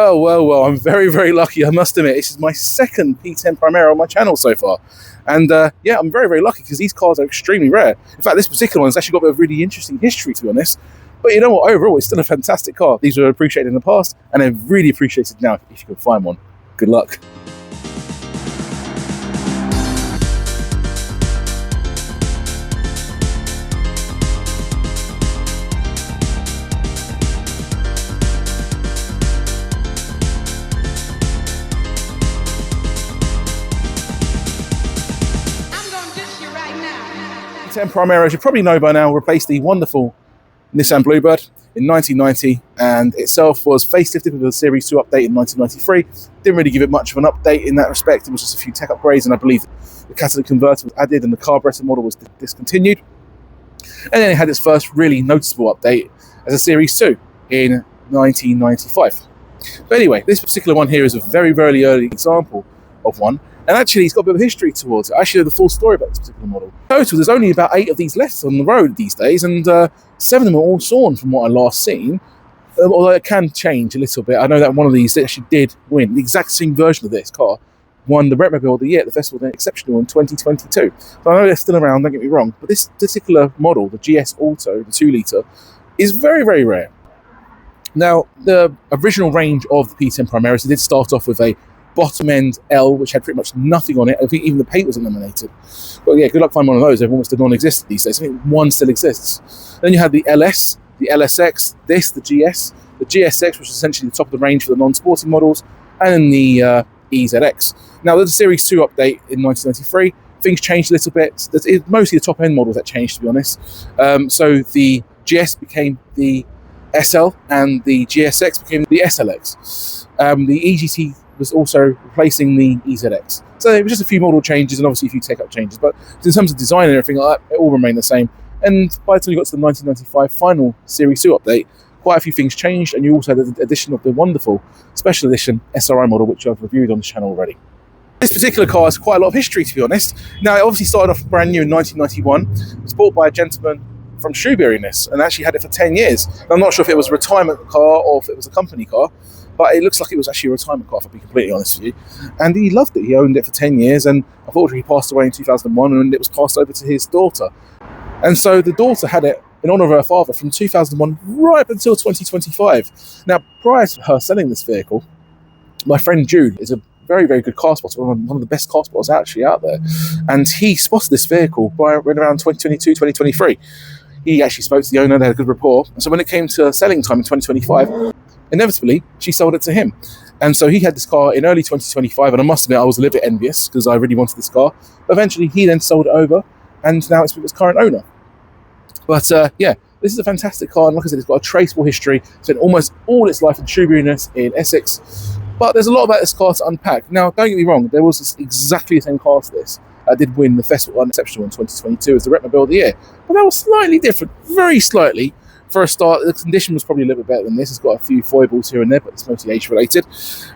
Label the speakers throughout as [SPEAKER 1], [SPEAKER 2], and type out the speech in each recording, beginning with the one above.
[SPEAKER 1] Oh, well, I'm very, very lucky, I must admit. This is my second P10 Primera on my channel so far. And yeah, I'm very, very lucky because these cars are extremely rare. In fact, this particular one's actually got a really interesting history, to be honest. But you know what, overall, it's still a fantastic car. These were appreciated in the past, and they're really appreciated now if you can find one. Good luck. P10 Primera, as you probably know by now, replaced the wonderful Nissan Bluebird in 1990, and itself was facelifted with a Series 2 update in 1993. Didn't really give it much of an update in that respect. It was just a few tech upgrades, and I believe the catalytic converter was added and the carburetor model was discontinued. And then it had its first really noticeable update as a Series 2 in 1995. But anyway, this particular one here is a very, very early example of one. And actually, it's got a bit of history towards it. I actually know the full story about this particular model. Total, there's only about 8 of these left on the road these days, and 7 of them are all sawn from what I last seen. Although it can change a little bit. I know that one of these actually did win. The exact same version of this car won the Retmobile of the Year at the Festival of Exceptional in 2022. So I know they're still around, don't get me wrong, but this particular model, the GS Auto, the 2-litre, is very, very rare. Now, the original range of the P10 Primeras, it did start off with a bottom end L, which had pretty much nothing on it. I think even the paint was eliminated. But yeah, good luck finding one of those. They're almost non-existent these days. I think one still exists. Then you had the LS, the LSX, the GS, the GSX, which is essentially the top of the range for the non-sporting models, and then the EZX. Now, there's a Series 2 update in 1993. Things changed a little bit. It's mostly the top end models that changed, to be honest. So the GS became the SL, and the GSX became the SLX. The EGT was also replacing the EZX. So it was just a few model changes and obviously a few tech-up changes, but in terms of design and everything like that, it all remained the same. And by the time you got to the 1995 final Series 2 update, quite a few things changed, and you also had the addition of the wonderful special edition SRI model, which I've reviewed on the channel already. This particular car has quite a lot of history, to be honest. Now, it obviously started off brand new in 1991. It was bought by a gentleman from Shrewsbury, and actually had it for 10 years. And I'm not sure if it was a retirement car or if it was a company car, but it looks like it was actually a retirement car, if I'll be completely honest with you. And he loved it. He owned it for 10 years, and unfortunately he passed away in 2001, and it was passed over to his daughter. And so the daughter had it in honour of her father from 2001 right up until 2025. Now, prior to her selling this vehicle, my friend Jude is a very, very good car spotter, one of the best car spotters actually out there. And he spotted this vehicle around 2022, 2023. He actually spoke to the owner, they had a good rapport. And so when it came to selling time in 2025, inevitably, she sold it to him. And so he had this car in early 2025, and I must admit, I was a little bit envious because I really wanted this car. But eventually, he then sold it over, and now it's with its current owner. But yeah, this is a fantastic car, and like I said, it's got a traceable history. Spent almost all its life in Shrewsbury in Essex. But there's a lot about this car to unpack. Now, don't get me wrong, there was exactly the same car to this. I did win the Festival of Exceptional in 2022 as the Retmobile of the Year. But that was slightly different, very slightly. For a start, the condition was probably a little bit better than this. It's got a few foibles here and there, but it's mostly age-related.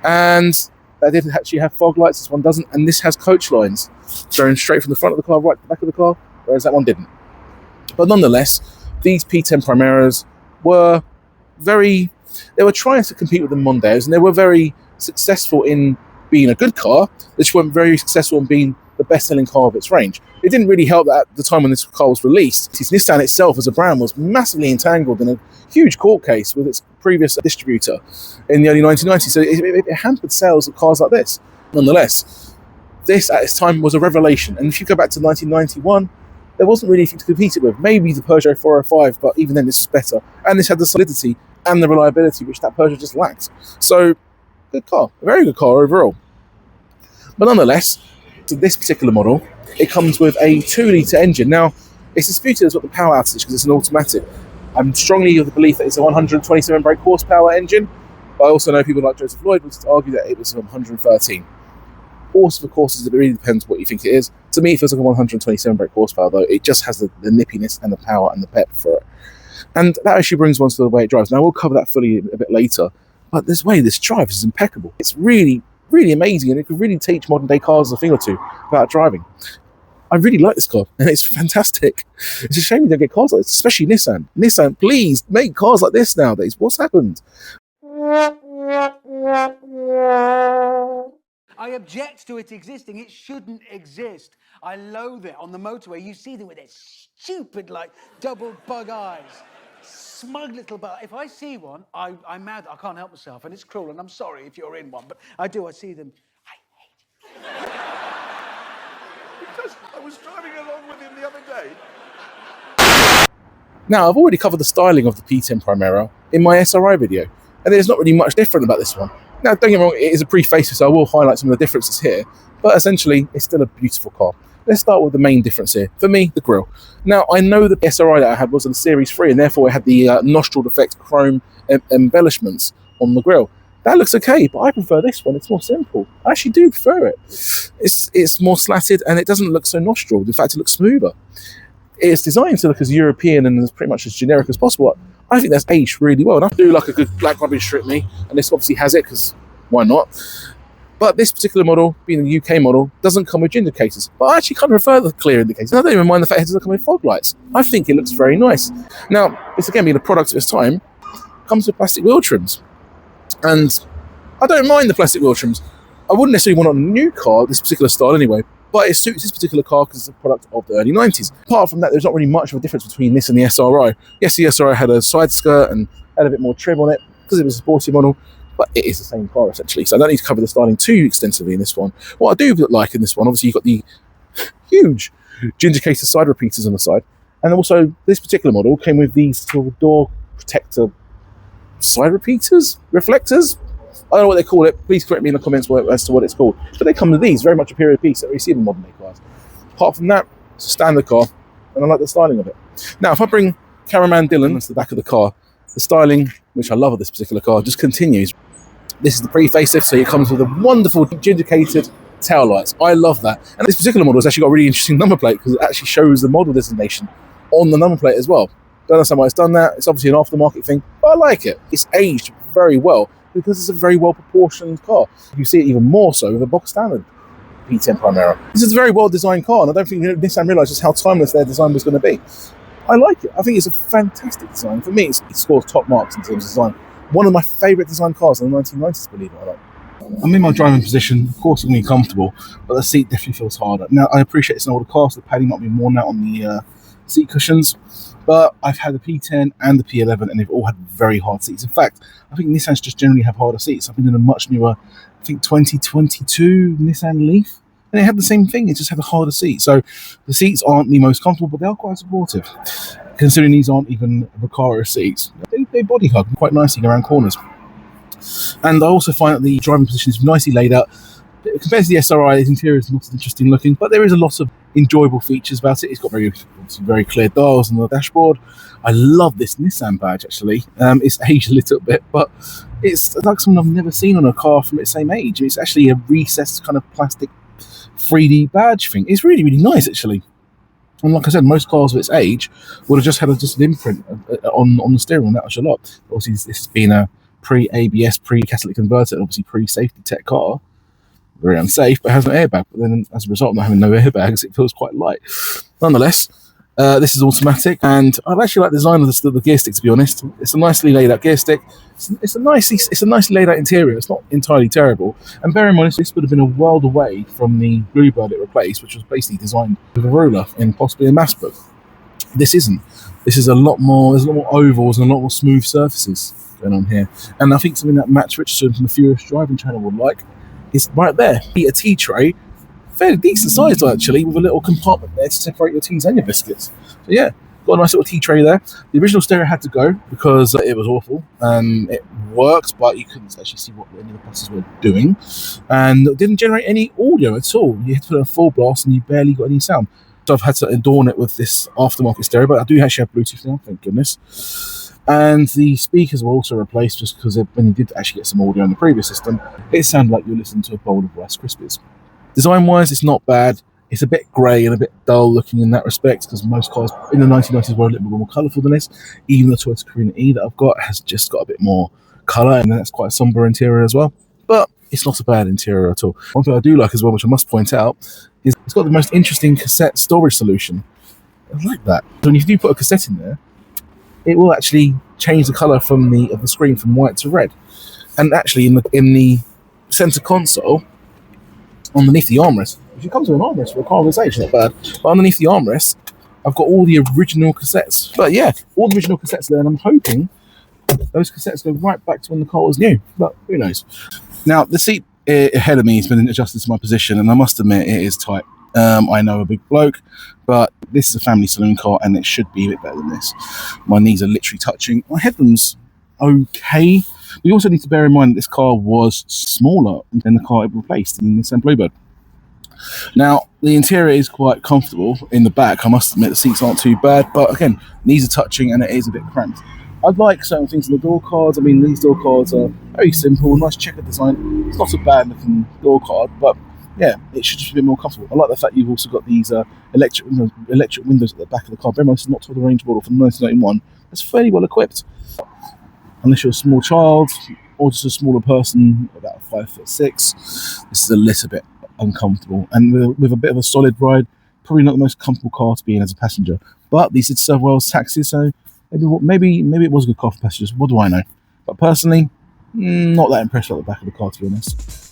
[SPEAKER 1] And that did actually have fog lights. This one doesn't. And this has coach lines going straight from the front of the car right to the back of the car, whereas that one didn't. But nonetheless, these P10 Primeras were they were trying to compete with the Mondeos, and they were very successful in being a good car. They just weren't very successful in being the best-selling car of its range. It didn't really help that at the time when this car was released, Nissan itself as a brand was massively entangled in a huge court case with its previous distributor in the early 1990s, so it hampered sales of cars like this. Nonetheless, this at its time was a revelation, and if you go back to 1991, there wasn't really anything to compete it with. Maybe the Peugeot 405, but even then this was better, and this had the solidity and the reliability which that Peugeot just lacked. So, good car, a very good car overall. But nonetheless, to this particular model, it comes with a 2-litre engine. Now, it's disputed as what the power output is because it's an automatic. I'm strongly of the belief that it's a 127 brake horsepower engine, but I also know people like Joseph Lloyd would argue that it was 113. Horse, of course, it really depends what you think it is. To me, it feels like a 127 brake horsepower, though. It just has the nippiness and the power and the pep for it. And that actually brings one to the way it drives. Now, we'll cover that fully a bit later, but this way this drive is impeccable. It's really, really amazing, and it could really teach modern day cars a thing or two about driving. I really like this car, and it's fantastic. It's a shame you don't get cars like this, especially Nissan. Nissan, please make cars like this nowadays. What's happened?
[SPEAKER 2] I object to it existing. It shouldn't exist. I loathe it. On the motorway, you see them with their stupid, like, double bug eyes. Smug little bug. If I see one, I'm mad. I can't help myself, and it's cruel, and I'm sorry if you're in one, but I do. I see them. I hate it.
[SPEAKER 3] Because I was driving along with him the other day.
[SPEAKER 1] Now, I've already covered the styling of the P10 Primera in my SRI video, and there's not really much different about this one. Now, don't get me wrong, it is a pre-facelift, so I will highlight some of the differences here, but essentially, it's still a beautiful car. Let's start with the main difference here. For me, the grille. Now, I know the SRI that I had was in Series 3, and therefore it had the nostril effect chrome embellishments on the grille. That looks okay, but I prefer this one. It's more simple. I actually do prefer it. It's more slatted, and it doesn't look so nostriled. In fact, it looks smoother. It's designed to look as European and as pretty much as generic as possible. I think that's aged really well. And I do like a good black rubbish strip me, and this obviously has it, because why not? But this particular model, being the UK model, doesn't come with indicators. But I actually kind of prefer the clear indicators. I don't even mind the fact it doesn't come with fog lights. I think it looks very nice. Now, this again being a product of its time, comes with plastic wheel trims. And I don't mind the plastic wheel trims. I wouldn't necessarily want it on a new car, this particular style anyway, but it suits this particular car because it's a product of the early 90s. Apart from that, there's not really much of a difference between this and the SRI. Yes, the SRI had a side skirt and had a bit more trim on it because it was a sporty model, but it is the same car essentially, so I don't need to cover the styling too extensively in this one. What I do like in this one, obviously you've got the huge gingercated side repeaters on the side, and also this particular model came with these sort of door protector side repeaters, reflectors. I don't know what they call it. Please correct me in the comments as to what it's called. But they come with these, very much a period piece that we see in modern day cars. Apart from that, it's a standard car, and I like the styling of it. Now, if I bring cameraman Dylan to the back of the car, the styling, which I love of this particular car, just continues. This is the pre-facelift, so it comes with a wonderful gingercated tail lights. I love that. And this particular model has actually got a really interesting number plate because it actually shows the model designation on the number plate as well. Don't understand why it's done that. It's obviously an aftermarket thing, but I like it. It's aged very well because it's a very well proportioned car. You see it even more so with a box standard P10 Primera. This is a very well designed car, and I don't think Nissan realised just how timeless their design was going to be. I like it. I think it's a fantastic design. For me, it scores top marks in terms of design. One of my favourite design cars in the 1990s, believe it or not. I'm in my driving position. Of course, I'm going to be comfortable, but the seat definitely feels harder. Now, I appreciate it's an older car, so the padding might be worn out on the seat cushions, but I've had the P10 and the P11, and they've all had very hard seats. In fact, I think Nissans just generally have harder seats. I've been in a much newer, I think 2022 Nissan Leaf, and it had the same thing. It just had a harder seat. So the seats aren't the most comfortable, but they are quite supportive, considering these aren't even Recaro seats. They body hug quite nicely around corners. And I also find that the driving position is nicely laid out. Compared to the SRI, the interior is not as interesting looking, but there is a lot of enjoyable features about it. It's got very clear dials on the dashboard. I love this Nissan badge, actually. It's aged a little bit, but it's like something I've never seen on a car from its same age. It's actually a recessed kind of plastic 3D badge thing. It's really, really nice, actually. And like I said, most cars of its age would have just had an imprint on the steering wheel, that was a lot. Obviously, this has been a pre-ABS, pre-catalytic converter, and obviously pre-safety tech car. Very unsafe, but has an airbag. But then, as a result of not having no airbags, it feels quite light. Nonetheless, this is automatic, and I actually like the design of the gear stick. To be honest, it's a nicely laid out gear stick. It's a nicely laid out interior. It's not entirely terrible. And bear in mind, this would have been a world away from the Bluebird it replaced, which was basically designed with a ruler in possibly a maths book. This isn't. This is a lot more. There's a lot more ovals and a lot more smooth surfaces going on here. And I think something that Matt Richardson from the Furious Driving channel would like is right there. A tea tray, fairly decent size actually, with a little compartment there to separate your teas and your biscuits. So yeah, got a nice little tea tray there. The original stereo had to go because it was awful. It worked, but you couldn't actually see what any of the buses were doing, and it didn't generate any audio at all. You had to put it on full blast, and you barely got any sound. So I've had to adorn it with this aftermarket stereo, but I do actually have Bluetooth now, thank goodness. And the speakers were also replaced just because when you did actually get some audio on the previous system, it sounded like you were listening to a bowl of Rice Krispies. Design-wise, it's not bad. It's a bit grey and a bit dull looking in that respect because most cars in the 1990s were a little bit more colourful than this. Even the Toyota Carina E that I've got has just got a bit more colour, and that's quite a sombre interior as well. But it's not a bad interior at all. One thing I do like as well, which I must point out, is it's got the most interesting cassette storage solution. I like that. So when you do put a cassette in there, it will actually change the colour of the screen from white to red. And actually, in the center console, underneath the armrest, if you come to an armrest for a car of this age, not bad. But underneath the armrest, I've got all the original cassettes. But yeah, all the original cassettes there, and I'm hoping those cassettes go right back to when the car was new. But who knows? Now, the seat ahead of me has been adjusted to my position, and I must admit it is tight. I know, a big bloke, but this is a family saloon car, and it should be a bit better than this. My knees are literally touching. My headroom's okay. We also need to bear in mind that this car was smaller than the car it replaced in the Nissan Bluebird. Now, the interior is quite comfortable in the back. I must admit the seats aren't too bad, but again, knees are touching and it is a bit cramped. I'd like certain things in the door cards. I mean, these door cards are very simple, nice checker design. It's not a bad looking door card, but yeah, it should just be more comfortable. I like the fact you've also got these electric windows at the back of the car. Bear in mind, this is not to the range model from 1991. It's fairly well equipped. Unless you're a small child or just a smaller person, about 5'6", this is a little bit uncomfortable. And with a bit of a solid ride, probably not the most comfortable car to be in as a passenger. But these did serve well as taxis, so maybe it was a good car for passengers. What do I know? But personally, not that impressed with the back of the car, to be honest.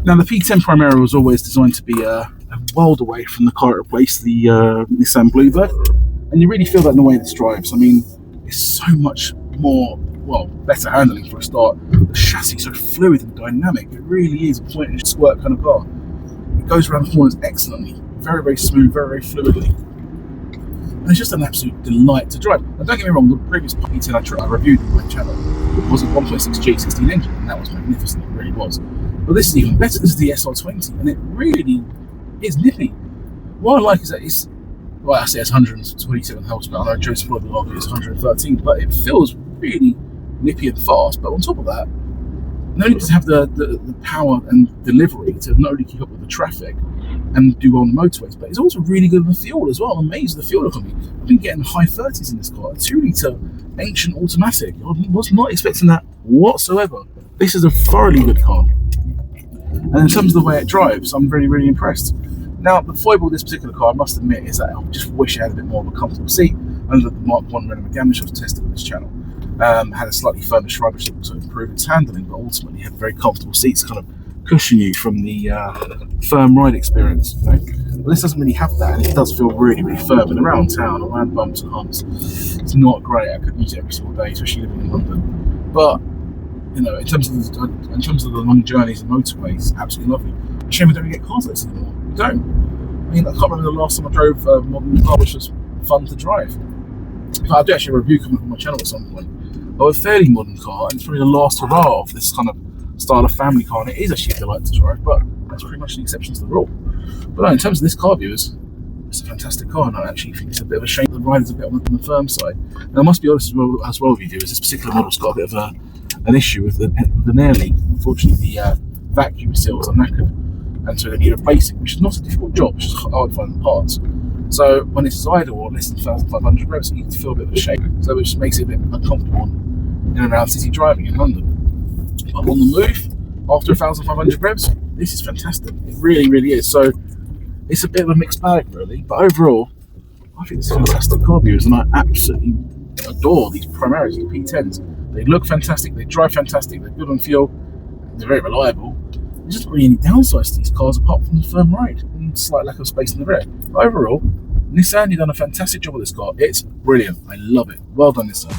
[SPEAKER 1] Now, the P10 Primera was always designed to be a world away from the car it replaced, the Nissan Bluebird, and you really feel that in the way this drives. I mean, it's so much more, better handling for a start. The chassis is so fluid and dynamic. It really is a point and squirt kind of car. It goes around corners excellently, very, very smooth, very, very fluidly. And it's just an absolute delight to drive. Now, don't get me wrong, the previous P10 I reviewed on my channel was a 1.6G 16 engine, and that was magnificent, it really was. But this is even better. This is the SR20, and it really is nippy. What I like is that it's 127 horsepower. I know Joe's probably will argue it's 113, but it feels really nippy and fast. But on top of that, not only does it have the power and delivery to not only keep up with the traffic and do well on the motorways, but it's also really good on the fuel as well. I'm amazed at the fuel economy. I've been getting high 30s in this car. A 2-litre ancient automatic. I was not expecting that whatsoever. This is a thoroughly good car. And in terms of the way it drives, I'm really, really impressed. Now, the foible of this particular car, I must admit, is that I just wish it had a bit more of a comfortable seat. Under the Mark 1 Renault Megane, which I've tested on this channel, had a slightly firmer stride, which also improved its handling, but ultimately had very comfortable seats, kind of cushion you from the firm ride experience. You know? But this doesn't really have that, and it does feel really, really firm. And around town, around bumps and humps, it's not great. I could use it every single day, especially living in London. But you know, in terms of the long journeys and motorways, absolutely lovely. Shame we don't get cars like this anymore. We don't. I mean, I can't remember the last time I drove a modern car which was fun to drive. I do actually have a review coming up on my channel at some point of a fairly modern car, and it's probably the last hurrah of this kind of style of family car, and it is actually a delight to drive, but that's pretty much the exception to the rule. But no, in terms of this car, viewers, it's a fantastic car, and I actually think it's a bit of a shame that the ride is a bit on the firm side. Now, I must be honest as well with you, viewers, this particular model's got a bit of an issue with the air leak. Unfortunately, the vacuum seals are knackered, and so they need replacing, which is not a difficult job, it's just hard to find the parts. So when it's idle or less than 1,500 revs, you can feel a bit of a shake, so it just makes it a bit uncomfortable in and around city driving in London. But on the move, after 1,500 revs, this is fantastic. It really, really is. So it's a bit of a mixed bag, really. But overall, I think it's a fantastic car, viewers, and I absolutely adore these Primeras, these P10s. They look fantastic, they drive fantastic, they're good on fuel, they're very reliable. There's just not really any downsides to these cars apart from the firm ride and slight lack of space in the rear. But overall, Nissan, you've done a fantastic job with this car. It's brilliant. I love it. Well done, Nissan.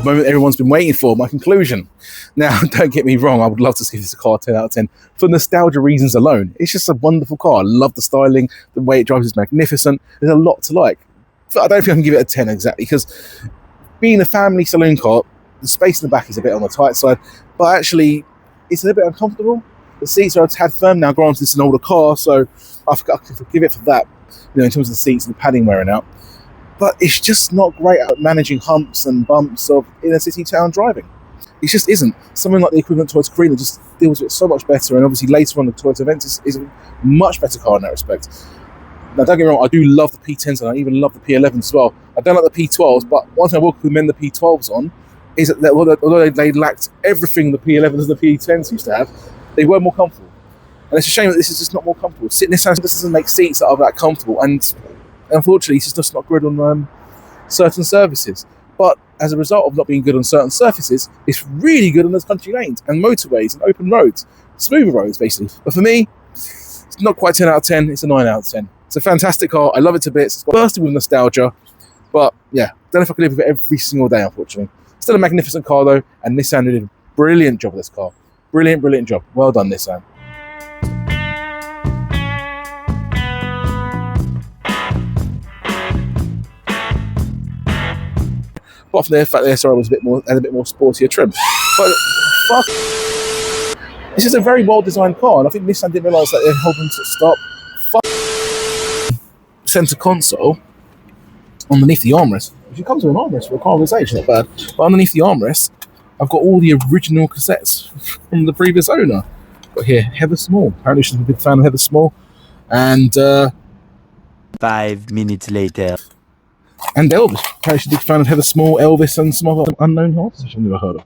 [SPEAKER 1] the moment everyone's been waiting for, my conclusion. Now, don't get me wrong, I would love to see this car 10 out of 10 for nostalgia reasons alone. It's just a wonderful car. I love the styling, the way it drives is magnificent. There's a lot to like. But I don't think I can give it a 10 exactly, because being a family saloon car, the space in the back is a bit on the tight side, but actually it's a little bit uncomfortable. The seats are a tad firm. Now, granted, it's an older car, so I can forgive it for that, in terms of the seats and the padding wearing out. But it's just not great at managing humps and bumps of inner city town driving. It just isn't. Something like the equivalent Toyota Carina just deals with it so much better, and obviously later on the Toyota Aventus is a much better car in that respect. Now, don't get me wrong, I do love the P10s, and I even love the P11s as well. I don't like the P12s, but one thing I will commend the P12s on is that although they lacked everything the P11s and the P10s used to have, they were more comfortable. And it's a shame that this is just not more comfortable. Nissan just doesn't make seats that are that comfortable, and unfortunately, it's just not good on certain surfaces. But as a result of not being good on certain surfaces, it's really good on those country lanes and motorways and open roads, smoother roads, basically. But for me, it's not quite 10 out of 10. It's a 9 out of 10. It's a fantastic car. I love it to bits. It's bursting with nostalgia. But yeah, don't know if I can live with it every single day, unfortunately. Still a magnificent car, though, and Nissan did a brilliant job with this car. Brilliant, brilliant job. Well done, Nissan. Apart from the fact the SR was had a bit more sportier trim. But fuck, this is a very well designed car, and I think Nissan didn't realise that they're helping to stop. Fuck, centre console underneath the armrest. If it comes with an armrest for a car of this age, not bad. But underneath the armrest, I've got all the original cassettes from the previous owner. Got here Heather Small. Apparently, she's a big fan of Heather Small, and
[SPEAKER 4] 5 minutes later.
[SPEAKER 1] And Elvis. Apparently, she's a big fan of Heather Small, Elvis, and some other unknown artists I've never heard of.